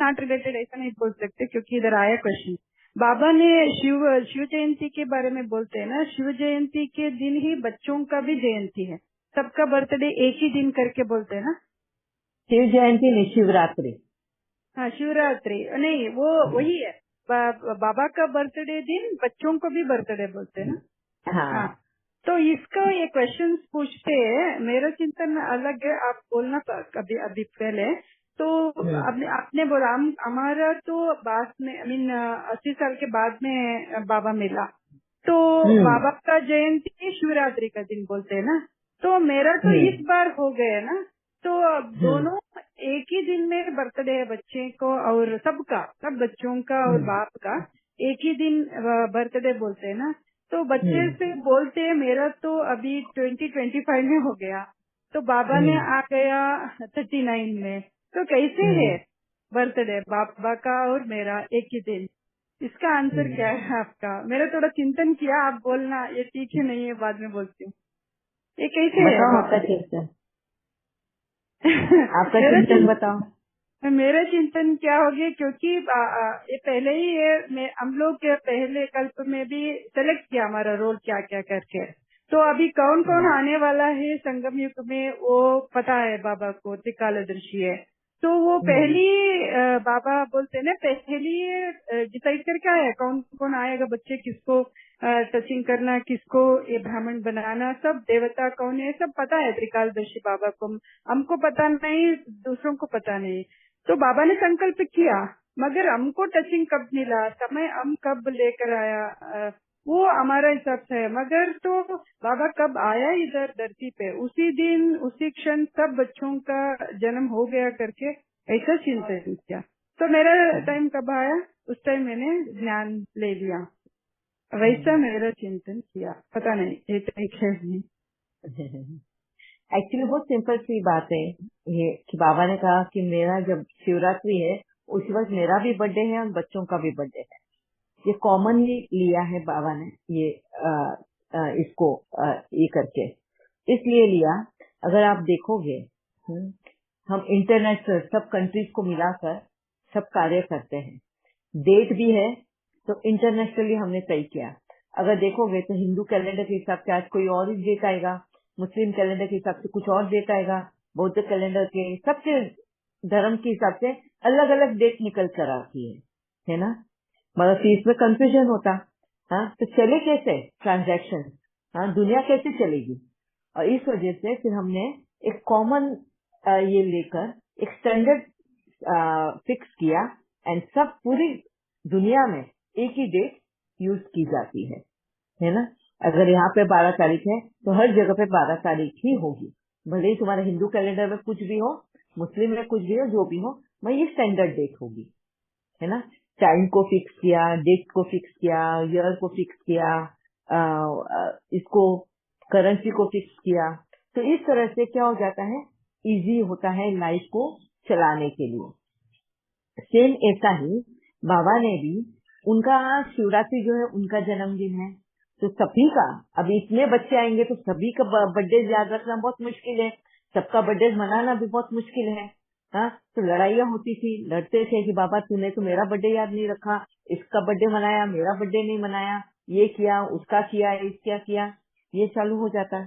Not related ऐसा नहीं बोल सकते, क्योंकि इधर आया क्वेश्चन। बाबा ने शिव जयंती के बारे में बोलते हैं ना, शिव जयंती के दिन ही बच्चों का भी जयंती है, सबका बर्थडे एक ही दिन करके बोलते हैं ना। शिव जयंती नहीं, शिवरात्रि। हाँ, शिवरात्रि नहीं, वो वही है। बाबा का बर्थडे दिन बच्चों को भी बर्थडे बोलते हैं ना। हाँ, तो इसका ये क्वेश्चन पूछते हैं, मेरा चिंतन अलग है, आप बोलना अभी अभी पहले। तो आपने बोला हमारा तो बाद में, आई मीन 80 साल के बाद में बाबा मिला, तो बाबा का जयंती शिवरात्रि का दिन बोलते हैं ना। तो मेरा तो इस बार हो गया ना, तो दोनों एक ही दिन में बर्थडे है बच्चे को और सबका, सब बच्चों का और बाप का एक ही दिन बर्थडे बोलते हैं ना। तो बच्चे से बोलते हैं, मेरा तो अभी 2025 में हो गया, तो बाबा ने आ गया 39 में, तो कैसे है बर्थडे बाबा का और मेरा एक ही दिन? इसका आंसर क्या है आपका? मेरा थोड़ा चिंतन किया, आप बोलना ये ठीक है नहीं है, बाद में बोलती हूँ। ये कैसे है आपका चिंतन? आपका चिंतन बताओ। मेरा चिंतन क्या हो गया, क्योंकि ये पहले ही ये हम लोग के पहले कल्प में भी सेलेक्ट किया हमारा रोल क्या क्या करके, तो अभी कौन कौन आने वाला है संगम युग में वो पता है बाबा को, त्रिकालदर्शी है। तो वो पहली बाबा बोलते हैं ना, पहली डिसाइड करके आया कौन कौन आएगा, बच्चे किसको टचिंग करना, किसको ये ब्राह्मण बनाना, सब देवता कौन है सब पता है त्रिकालदर्शी बाबा को। हमको पता नहीं, दूसरों को पता नहीं। तो बाबा ने संकल्प किया, मगर हमको टचिंग कब मिला, समय हम कब लेकर आया, वो हमारा हिसाब से है। मगर तो बाबा कब आया इधर धरती पे, उसी दिन उसी क्षण सब बच्चों का जन्म हो गया करके ऐसा चिंतन किया। तो मेरा टाइम कब आया, उस टाइम मैंने ज्ञान ले लिया, वैसा मेरा चिंतन किया। पता नहीं ये ठीक है नहीं। एक्चुअली बहुत सिंपल सी बात है ये कि बाबा ने कहा कि मेरा जब शिवरात्रि है उस वक्त मेरा भी बर्थडे है और बच्चों का भी बर्थडे है। ये कॉमनली लिया है बाबा ने, ये इसको ये करके इसलिए लिया। अगर आप देखोगे हम इंटरनेट सब कंट्रीज को मिलाकर सब कार्य करते हैं, डेट भी है तो इंटरनेशनली हमने तय किया। अगर देखोगे तो हिंदू कैलेंडर के हिसाब से आज कोई और ही डेट आएगा, मुस्लिम कैलेंडर के हिसाब से कुछ और डेट आएगा, बौद्ध कैलेंडर के, सबके धर्म के हिसाब से अलग अलग डेट निकल कर आती है ना। मगर फिर इसमें कंफ्यूजन होता। हाँ, तो चले कैसे ट्रांजैक्शन, हाँ दुनिया कैसे चलेगी। और इस वजह से फिर हमने एक कॉमन ये लेकर एक स्टैंडर्ड फिक्स किया एंड सब पूरी दुनिया में एक ही डेट यूज की जाती है ना। अगर यहाँ पे 12 तारीख है तो हर जगह पे 12 तारीख ही होगी, भले ही तुम्हारे हिंदू कैलेंडर में कुछ भी हो, मुस्लिम में कुछ भी हो, जो भी हो, वही ये स्टैंडर्ड डेट होगी, है ना। टाइम को फिक्स किया, डेट को फिक्स किया, ईयर को फिक्स किया, इसको करेंसी को फिक्स किया। तो इस तरह से क्या हो जाता है, इजी होता है लाइफ को चलाने के लिए। सेम ऐसा ही बाबा ने भी, उनका शिवरात्रि जो है उनका जन्मदिन है, तो सभी का, अब इतने बच्चे आएंगे तो सभी का बर्थडे याद रखना बहुत मुश्किल है, सबका बर्थडे मनाना भी बहुत मुश्किल है। हाँ, तो लड़ाइयाँ होती थी, लड़ते थे कि बाबा तूने तो मेरा बर्थडे याद नहीं रखा, इसका बर्थडे मनाया, मेरा बर्थडे नहीं मनाया, ये किया, उसका किया, इसका किया, ये चालू हो जाता।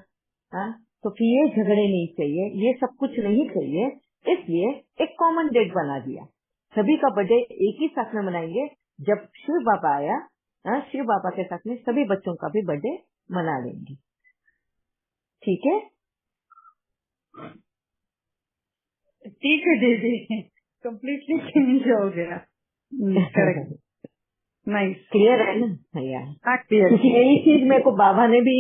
हाँ, तो फिर ये झगड़े नहीं चाहिए, ये सब कुछ नहीं चाहिए, इसलिए एक कॉमन डेट बना दिया, सभी का बर्थडे एक ही साथ में मनाएंगे। जब शिव बाबा आया, हाँ, शिव बाबा के साथ में सभी बच्चों का भी बर्थडे मना लेंगे। ठीक है, ठीक है दीदी, कम्प्लीटली चेंज हो गया। करेक्ट, नाइस, क्लियर है ना यार। क्लियर। क्योंकि यही चीज मेरे को बाबा ने भी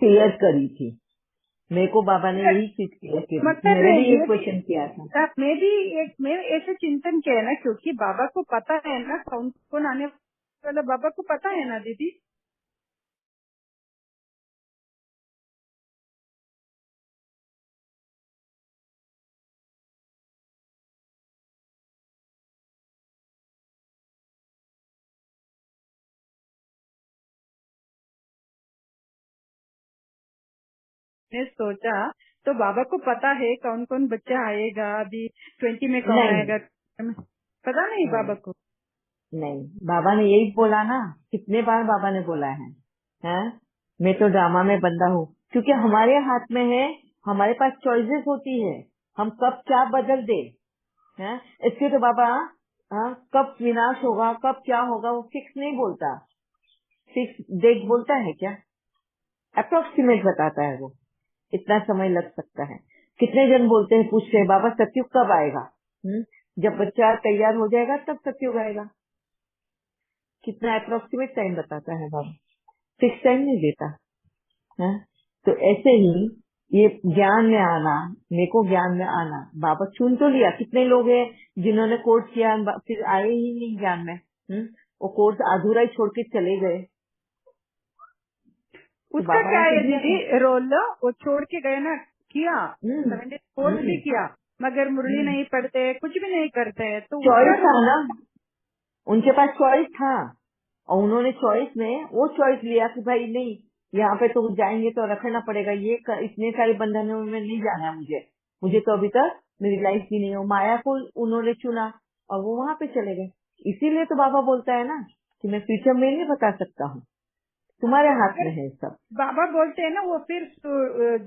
क्लियर करी थी, मेरे को बाबा ने यही चीज क्लियर करी थी, मतलब मैंने भी ये ये क्वेश्चन किया था। मैं भी मैं ऐसे चिंतन किया है ना, क्योंकि बाबा को पता है ना कौन कौन आने वाला, बाबा को पता है ना दीदी। मैं सोचा तो बाबा को पता है कौन कौन बच्चा आएगा, अभी 20 में कौन नहीं, आएगा, पता नहीं बाबा को। नहीं, बाबा ने यही बोला ना, कितने बार बाबा ने बोला है, हैं? मैं तो ड्रामा में बंदा हूँ, क्योंकि हमारे हाथ में है, हमारे पास चॉइसेस होती है, हम कब क्या बदल दे, हैं? इसके तो बाबा कब विनाश होगा, कब क्या होगा, वो फिक्स नहीं बोलता। फिक्स डेट बोलता है क्या? अप्रोक्सीमेट बताता है वो, इतना समय लग सकता है। कितने जन बोलते हैं, पूछते हैं बाबा सतयुग कब आएगा? जब बच्चा तैयार हो जाएगा तब सतयुग आएगा। कितना अप्रोक्सीमेट टाइम बताता है बाबा, फिक्स टाइम नहीं देता है। तो ऐसे ही ये ज्ञान में आना, मेरे को ज्ञान में आना, बाबा चुन तो लिया। कितने लोग हैं जिन्होंने कोर्स किया फिर आए ही नहीं ज्ञान में, वो कोर्स अधूरा ही छोड़ के चले गए। तो उसका क्या है ने दीदी रोल, वो छोड़ के गए ना, किया 70 कोर्स भी किया, मगर मुरली नहीं पढ़ते, कुछ भी नहीं करते, तो चॉइस था ना, उनके पास चॉइस था, और उन्होंने चॉइस में वो चॉइस लिया कि भाई नहीं, यहाँ पे तो जाएंगे तो रखना पड़ेगा, ये इतने सारे बंधनों में नहीं जाना है मुझे तो अभी तक मेरी लाइफ भी नहीं हो। माया को उन्होंने चुना और वो वहाँ पे चले गए। इसीलिए तो बाबा बोलता है ना कि मैं फ्यूचर में नहीं बता सकता हूँ, तुम्हारे हाथ में है सब। बाबा बोलते हैं ना, वो फिर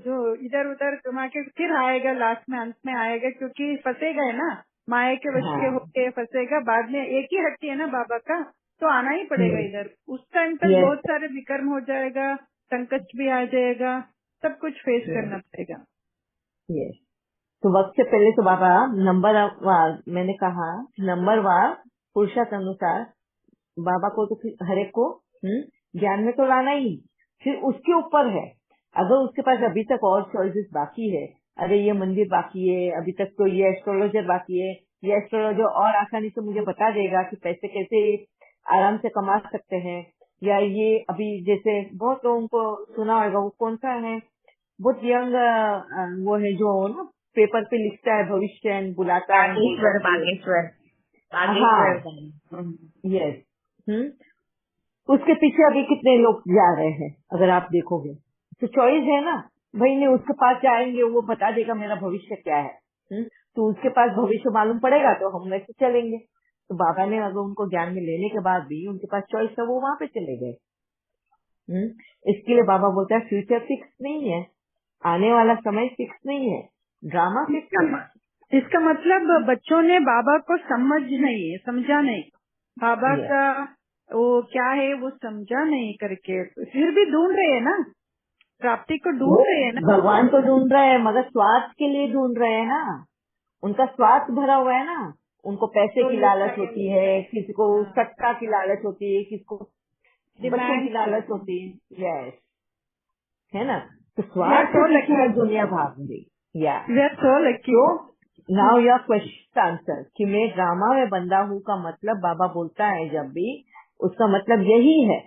जो इधर उधर घुमा के फिर आएगा, लास्ट में अंत में आएगा, क्योंकि फंसे गए ना, माया के वश के होके फंसेगा। बाद में एक ही हट्टी है ना बाबा का, तो आना ही पड़ेगा इधर। उस टाइम तक बहुत सारे विकर्म हो जाएगा, संकट भी आ जाएगा, सब कुछ फेस करना पड़ेगा। तो वक्त से पहले तो बाबा नंबर वार, मैंने कहा नंबर वार पुरुषार्थ अनुसार बाबा को तो हर एक को ज्ञान में तो लाना ही। फिर उसके ऊपर है, अगर उसके पास अभी तक और चॉइसेस बाकी है, अरे ये मंदिर बाकी है, अभी तक तो ये एस्ट्रोलॉजर बाकी है, ये एस्ट्रोलॉजर और आसानी से मुझे बता देगा कि पैसे कैसे आराम से कमा सकते हैं, या ये अभी जैसे बहुत लोगों को सुना होगा, वो कौन सा है, बहुत यंग वो है जो ना पेपर पे लिखता है भविष्य एंड बुलाता है बागेश्वर। यस, उसके पीछे अभी कितने लोग जा रहे हैं अगर आप देखोगे, तो चॉइस है ना भाई, नहीं उसके पास जाएंगे, वो बता देगा मेरा भविष्य क्या है, तो उसके पास भविष्य मालूम पड़ेगा तो हम वैसे चलेंगे। तो बाबा ने अगर उनको ज्ञान में लेने के बाद भी उनके पास चॉइस था, वो वहां पे चले गए। इसके लिए बाबा बोलता है फ्यूचर फिक्स नहीं है, आने वाला समय फिक्स नहीं है, ड्रामा फिक्स है। इसका मतलब बच्चों ने बाबा को समझा नहीं, बाबा का वो क्या है वो समझा नहीं करके, फिर भी ढूंढ रहे हैं ना, प्राप्ति को ढूंढ रहे हैं ना, भगवान को ढूंढ रहे हैं, मगर स्वार्थ के लिए ढूंढ रहे हैं ना, उनका स्वार्थ भरा हुआ है ना, उनको पैसे की लालच होती है, किसी को सत्ता की लालच होती है, किसी को बच्चों की लालच होती है, यस है ना, तो स्वार्थ की दुनिया भाग गई। तो नाउ योर क्वेश्चन आंसर कि मैं ड्रामा में बंदा हूँ का मतलब बाबा बोलता है जब भी, उसका मतलब यही है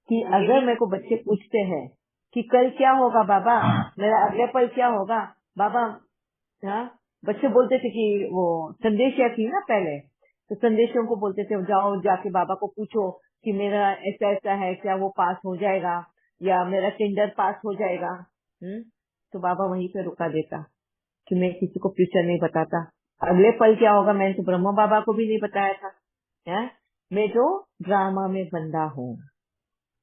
कि अगर मेरे को बच्चे पूछते हैं कि कल क्या होगा बाबा, मेरा अगले पल क्या होगा बाबा, बच्चे बोलते थे कि वो संदेशिया थी ना पहले, तो संदेशियों को बोलते थे जाओ जाके बाबा को पूछो कि मेरा ऐसा ऐसा है, क्या वो पास हो जाएगा, या मेरा टेंडर पास हो जाएगा। तो बाबा वहीं पे रुका देता कि मैं किसी को फ्यूचर नहीं बताता, अगले पल क्या होगा मैंने तो ब्रह्मा बाबा को भी नहीं बताया था, है? मैं जो ड्रामा में बंदा हूँ,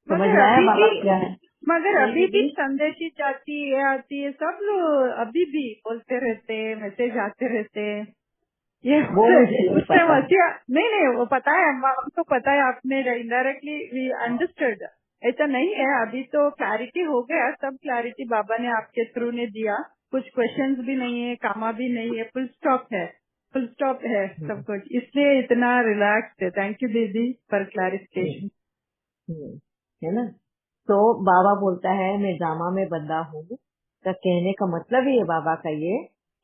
समझ में आया बाबा क्या है? मगर अभी भी संदेशी जाती है आती है, सब लोग अभी भी बोलते रहते, मैसेज आते रहते, ये वो नहीं वो पता है, हमको पता है, आपने इनडायरेक्टली वी अंडरस्टूड। ऐसा नहीं है, अभी तो क्लैरिटी हो गया, सब क्लैरिटी बाबा ने आपके थ्रू ने दिया, कुछ क्वेश्चंस भी नहीं है, कामा भी नहीं है, फुल स्टॉप है सब कुछ, इसलिए इतना रिलैक्स है। थैंक यू दीदी फॉर क्लैरिफिकेशन, है ना। तो बाबा बोलता है मैं ड्रामा में बंदा हूँ, का कहने का मतलब ही है बाबा का ये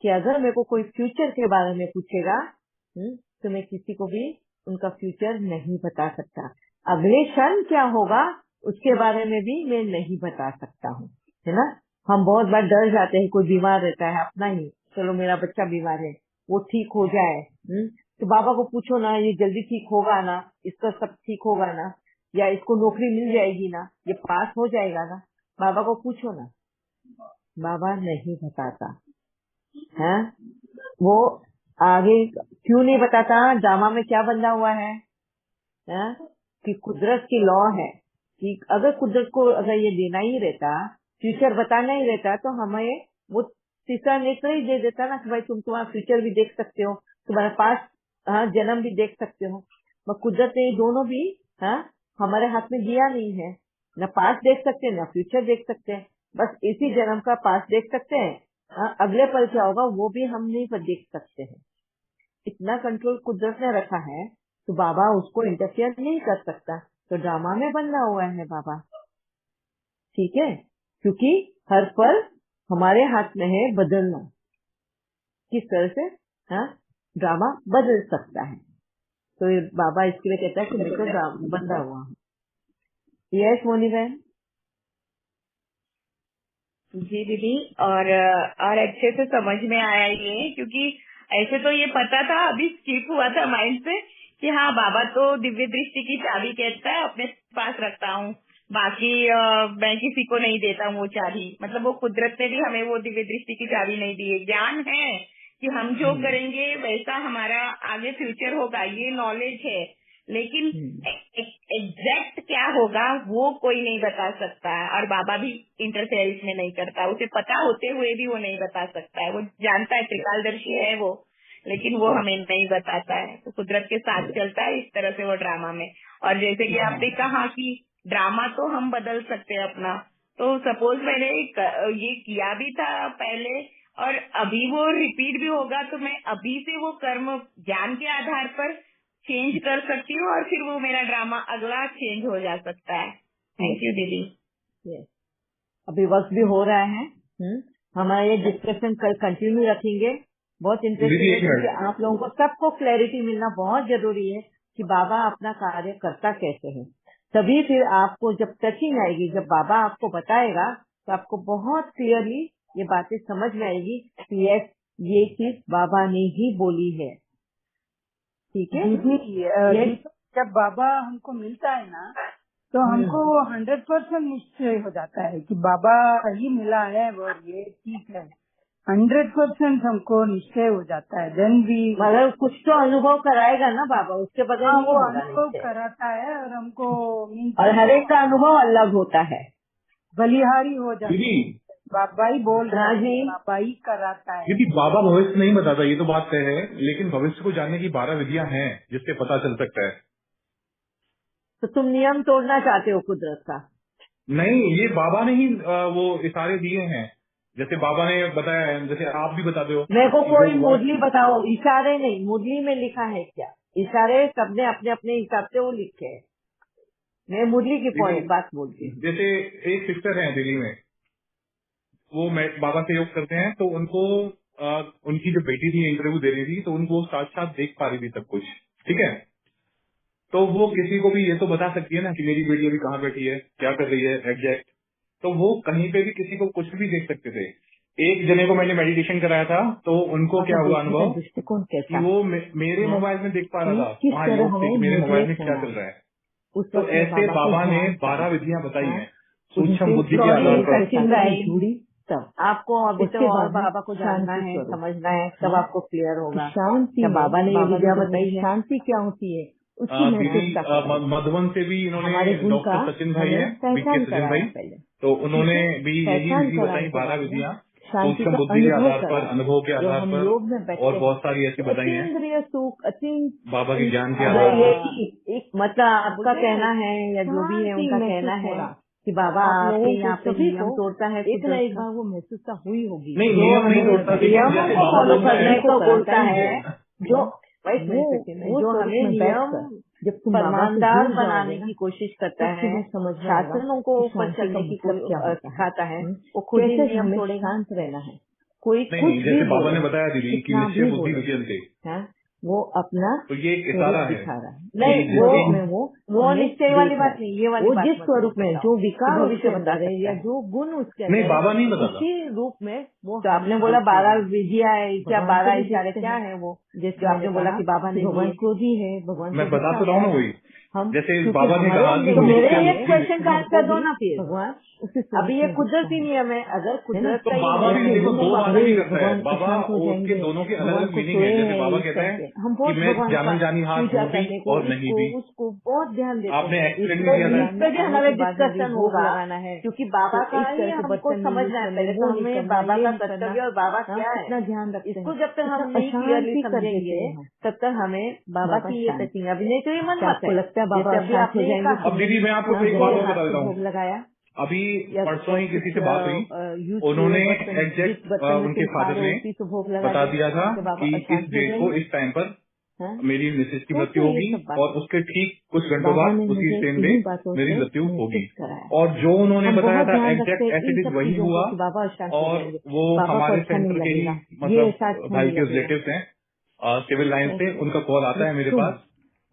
कि अगर मेरे को कोई फ्यूचर के बारे में पूछेगा तो मैं किसी को भी उनका फ्यूचर नहीं बता सकता, अगले क्षण क्या होगा उसके बारे में भी मैं नहीं बता सकता हूँ, है ना। हम बहुत बार डर जाते हैं, कोई बीमार रहता है अपना ही, चलो मेरा बच्चा बीमार है वो ठीक हो जाए, तो बाबा को पूछो ना ये जल्दी ठीक होगा ना, इसका सब ठीक होगा ना, या इसको नौकरी मिल जाएगी ना, ये पास हो जाएगा ना, बाबा को पूछो ना, बाबा नहीं बताता है। वो आगे क्यों नहीं बताता ड्रामा में क्या बंधा हुआ है, कि कुदरत की लॉ है कि अगर कुदरत को अगर ये देना ही रहता, फ्यूचर बताना ही रहता, तो हमें वो तीसरा नेत्र ही दे देता ना कि भाई तुम तुम्हारा फ्यूचर भी देख सकते हो, तुम्हारा पास्ट जन्म भी देख सकते हो। पर कुदरत ने दोनों भी हमारे हाथ में दिया नहीं है, न पास्ट देख सकते न फ्यूचर देख सकते हैं, बस इसी जन्म का पास्ट देख सकते हैं। अगले पल क्या होगा वो भी हम नहीं पर देख सकते हैं। इतना कंट्रोल कुदरत ने रखा है, तो बाबा उसको इंटरफियर नहीं कर सकता। तो ड्रामा में बना हुआ है बाबा, ठीक है, क्योंकि हर पल हमारे हाथ में है बदलना, किस तरह से ड्रामा बदल सकता है। तो ये बाबा इसके लिए कहता है कि मैं तो बंधा हुआ हूँ। यस मोनी बहन। जी दीदी, और अच्छे से समझ में आया ये, क्योंकि ऐसे तो ये पता था, अभी स्किप हुआ था माइंड से कि हाँ बाबा तो दिव्य दृष्टि की चाबी कहता है अपने पास रखता हूँ, बाकी मैं किसी को नहीं देता हूँ वो चाबी। मतलब वो कुदरत ने भी हमें वो दिव्य दृष्टि की चाबी नहीं दी है। ज्ञान है कि हम जो करेंगे वैसा हमारा आगे फ्यूचर होगा, ये नॉलेज है, लेकिन एग्जैक्ट क्या होगा वो कोई नहीं बता सकता है, और बाबा भी इंटरफेयर इसमें नहीं करता। उसे पता होते हुए भी वो नहीं बता सकता है। वो जानता है, त्रिकालदर्शी है वो, लेकिन वो हमें नहीं बताता है। तो कुदरत के साथ चलता है इस तरह से वो ड्रामा में। और जैसे कि आपने कहा कि ड्रामा तो हम बदल सकते हैं अपना, तो सपोज मैंने ये किया भी था पहले और अभी वो रिपीट भी होगा, तो मैं अभी से वो कर्म ज्ञान के आधार पर चेंज कर सकती हूँ, और फिर वो मेरा ड्रामा अगला चेंज हो जा सकता है। थैंक यू दीदी। अभी वक्त भी हो रहा है, हमारा ये डिस्कशन कल कंटिन्यू रखेंगे। बहुत इंटरेस्टिंग है, क्योंकि आप लोगों को सबको क्लैरिटी मिलना बहुत जरूरी है कि बाबा अपना कार्य करता कैसे है। तभी फिर आपको जब टचिंग आएगी, जब बाबा आपको बताएगा, तो आपको बहुत क्लियरली ये बातें समझ में आएगी कि यस, ये चीज बाबा ने ही बोली है। ठीक है दीदी, जब बाबा हमको मिलता है ना, तो हमको 100% निश्चय हो जाता है कि बाबा ही मिला है और ये ठीक है। 100% हमको निश्चय हो जाता है। देन भी मगर कुछ तो अनुभव कराएगा ना बाबा, उसके बगैर नहीं वो होगा अनुभव निश्चय। कराता है और हमको और हर एक का अनुभव अलग होता है, बलिहारी हो जाता है। बाबा ही बोल रहा है, जी बाबा ही कराता है। क्योंकि बाबा भविष्य नहीं बताता, ये तो बात तय है, लेकिन भविष्य को जानने की 12 विधियां हैं जिससे पता चल सकता है। तो तुम नियम तोड़ना चाहते हो कुदरत का? नहीं, ये बाबा ने ही वो इशारे दिए हैं। जैसे बाबा ने बताया है, जैसे आप भी बताते हो। मेरे को कोई मुरली बताओ, इशारे नहीं, मुरली में लिखा है क्या? इशारे सबने अपने अपने हिसाब से वो लिखे हैं। मैं मुरली की बात बोलती हूँ। जैसे एक सिस्टर है दिल्ली में, वो बाबा से योग करते हैं, तो उनको उनकी जो बेटी थी इंटरव्यू दे रही थी, तो उनको साथ देख पा रही थी सब कुछ, ठीक है। तो वो किसी को भी ये तो बता सकती है ना कि मेरी बेटी अभी कहाँ बैठी है, क्या कर रही है एग्जैक्ट। तो वो कहीं पे भी किसी को कुछ भी देख सकते थे। एक जने को मैंने मेडिटेशन कराया था, तो उनको क्या हुआ अनुभव कि वो मेरे मोबाइल में देख पा रहा था वहाँ योग से, मेरे मोबाइल में क्या चल रहा है। तो ऐसे बाबा ने 12 विधियां बताई हैं सूक्ष्म बुद्धि के आधार पर। तब आपको अभी तो और बाबा को जानना है, समझना है, तब आपको क्लियर होगा शांति। बाबा ने ये विद्या बताई है। शांति क्या होती है दीदी मधुबन से भी इन्होंने, डॉक्टर सचिन भाई है, बीके सचिन भाई, तो उन्होंने भी यही विधि बताई, 12 विधियां सूक्ष्म बुद्धि के आधार पर, अनुभव के आधार पर, और बहुत सारी ऐसी बताई हैं इंद्रिय सुख, बाबा के ज्ञान के आधार पर। एक मतलब आपका कहना है या जो भी है उनका कहना है कि बाबा आपके यहाँ पे नियम तोड़ता है, एक ना एक बार वो महसूसता हुई होगी। नहीं, नियम नहीं तोड़ता, नियमों को फॉलो करने को बोलता है, जो वो हमें नियम जब तुम फरमानदार बनाने की कोशिश करता है, शासनों को ऊपर चलने की सिखाता है, वो खुद ही नियम तोड़ेगा। शांत रहना है। कोई नहीं, जैसे बाबा ने बताया दीदी कि निश्चय बुद्धि विजयते, वो अपना तो ये एक इशारा है। दिखा रहा है। नहीं, वो निश्चय वाली बात नहीं, ये वाली वो बात जिस स्वरूप में जो विकार भविष्य उसके बता अंदर है सकता या है। जो गुण उसके नहीं, अंदर बाबा नहीं है, बताता। उसी रूप में वो तो आपने बोला 12 विधियां है, क्या भगवान 12 को भी इशारे देखते क्या हैं। है वो, जैसे जो आपने बोला कि बाबा ने भगवान दिए। क्रोधी है, भगवान मैं बता तो रहा हूँ ना वही, हम जैसे बाबा ने कहा कि तो मेरे मनुष्य एक क्वेश्चन का आंसर दो ना फिर। भगवान अभी ये कुदरती नियम है, अगर कुदरत तो का बाबा भी देखो दो बातें भी करता है बाबा, शांत हो उसके जाएंगे, दोनों के अलग भगवान अलग को मीनिंग है। सोए जैसे हैं बाबा इस कहते हैं करके। हम बहुत कि मैं भगवान जानन का जानी हार पूजा हूँ भी करने को और नहीं भी। उसको बहुत ध्यान देते आपने हैं। एक्सप्लेन इस भी किया था। पे भी हमारे आने के बाद में भी डिस्कशन भोग होगा, लगाना है, क्योंकि बाबा तो का इस ही तरह के हमको बर्तन नहीं समझना है। यूज पहले करने, तो वो नहीं हमें करना, बाबा ये का नहीं करना। कर्तव्य और बाबा हम क्या है, कितना ध्यान रखते इसको हैं, जब तक हम कितना नहीं क्लियरली अशांति कर देते समझेंगे हैं हम। तब तक हमें बाबा बाबा की ये शांत। टचिंग, अभी नहीं तो ये मन क्या मत आपको है। लगता है बाबा जैसे अभी शांत हो आपने ये जाएंगे? कहा अब दीदी मैं आपको हाँ, एक बात और हाथ बता से देता भोग हूँ। लगाया अभी या परसों ही किसी से बात हुई, यूज उन्होंने बर्तन, जिस एग्जैक्ट बर्तन में उनके तुम खा फादर रहे हो ने उसी से भोग लगा बता दो, दिया था तो बाबा कि अशांत इस हो डेट को जाएंगे। इस टाइम पर हाँ? मेरी मिसेज की मृत्यु सोचो ये होगी सब बात। और उसके ठीक कुछ घंटों बाबा बाद ने उसी मुझे सेम डे इन्हीं बातों मेरी से मृत्यु होगी। फिक्स कराया। और जो उन्होंने हम बताया बहुत था ध्यान रखते एग्जैक्ट हैं एज इन इट इज सब वही चीजों हुआ। को कि बाबा अशांत हो और जाएंगे, वो बाबा को हमारे अच्छा नहीं सेंटर के ही लगेगा, ये मतलब साथ भाई होने के लगेगा। रिलेटिव्स हैं, सिविल लाइन से, उनका कॉल आता है मेरे तुम पास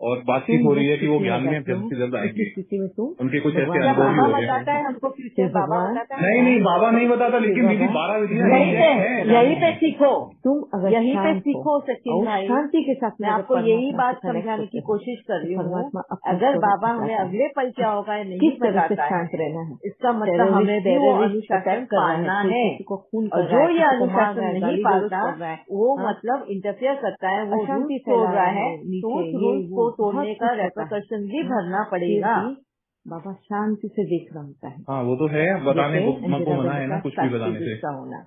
और बातचीत हो रही है कि वो ज्ञान में जल्द से जल्द इसी आएंगे। स्थिति में तुम उनके कुछ ऐसे भगवान अनुभव भी बाबा हो गए बताता हैं। है हमको फिर फ्यूचर, बाबा भगवान बताता है। नहीं बाबा नहीं बताता, लेकिन दीदी बाबा 12 विधियां यही पे हैं। यही पे सीखो, तुम अगर यही पे शांत सीखो सचिन और भाई। शांति के साथ मैं में आपको अगर यही परमात्मा बात से connect समझाने की होते हैं, कोशिश कर रही तो हूँ। परमात्मा अपने अगर स्वरूप बाबा दिखाता हमें है। अगले पल क्या होगा ये नहीं किस तरह से बताता शांत है, रहना है। इसका मतलब हमें भी वो अनुशासन पालना कोई है। किसी को खून और कर जो रहा है, ये किसी को मार अनुशासन रहा है, नहीं गाली गलौज पालता कर रहा है, वो हाँ? मतलब इंटरफेयर करता है, वो अशांति रूल्स तोड़ फैला रहा रहा है, है नीचे, तो उस ये रूल्स को वो तोड़ने बहुत का कुछ होता है। रेपरकशन भी हाँ? भरना फिर पड़ेगा। भी बाबा शांति से देख रहा होता है। हाँ वो तो है, बताने जैसे को अंजना मना ने है ना कहा कुछ भी साक्षी बताने से। दृष्टा होना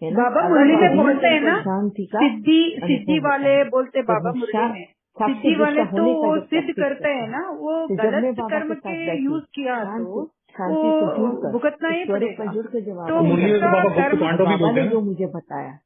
है ना। बाबा अगर मुरली में बाबा बोलते हैं ना, शांति का सिद्धि अनुभव सिद्धि होता वाले है। बोलते जब बाबा हम मुरली में, साक्षी सिद्धि वाले दृष्टा तो होने का वो जब सिद्ध प्रैक्टिस करते हैं ना, वो तो जब मैं गलत बाबा कर्म के साथ के बैठी यूज किया तो शांति से जुड़कर भुगतना ही स्वरूप में पड़ेगा। जुड़ के जब तो बाबा मुरली में तो उसका बाबा गुप्त कर्म कांडो भी बाबा बोलते ने हैं जो ना। मुझे बताया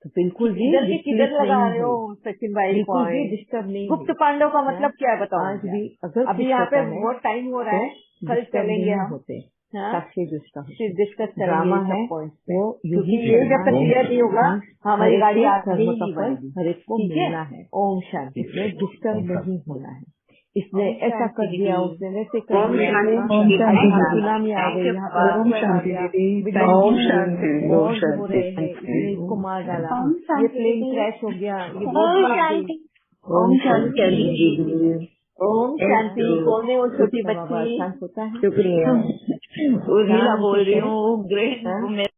तो बिल्कुल भी किधर के किधर विचलित लगा नहीं रहे हो हुई, सचिन भाई बिल्कुल भी पॉइंट। डिस्टर्ब नहीं गुप्त हुई। पांडव का हाँ? मतलब क्या है बताओ आज मुझे? भी अगर अभी कुछ यहाँ पे होता है बहुत टाइम हो रहा है, तो कल डिस्टर्ब चलेंगे नहीं हम। होते, हाँ? साक्षी दृष्टा होते। फिर डिस्कस करेंगे ड्रामा ये है सब पॉइंट्स पे, वो क्योंकि युगी ये जब तक चलना क्लियर नहीं होगा हमारी हर गाड़ी एक आगे कर्म ही का नहीं फल बढ़ेगी। हर एक को ठीक है? मिलना है। ओम शांति। इसमें डिस्टर्ब नहीं होना है। इसने ओम ऐसा शांति कर दिया, दीदी। उसने वैसे कर ओम दिया, शांति हाँ? दीदी। आज यहाँ थैंक सुनामी आ गई, यू यहाँ बाबा। पर earthquake आ गया, बिल्डिंग ओम गिर शांति गई, दीदी। ओम वॉर्स हो शांति। रहे हैं, इसने इसको मार डाला, ओम ये शांति प्लेन दीदी। क्रैश हो गया, ये ओम बोट डूब शांति। गई। ओम शांति ये दीदी। ओम शांति। कौन है वो छोटी इसका बाबा बच्ची? शांत होता है। शुक्रिया। उर्मिला बोल रही हूँ। ग्रेट। हाँ?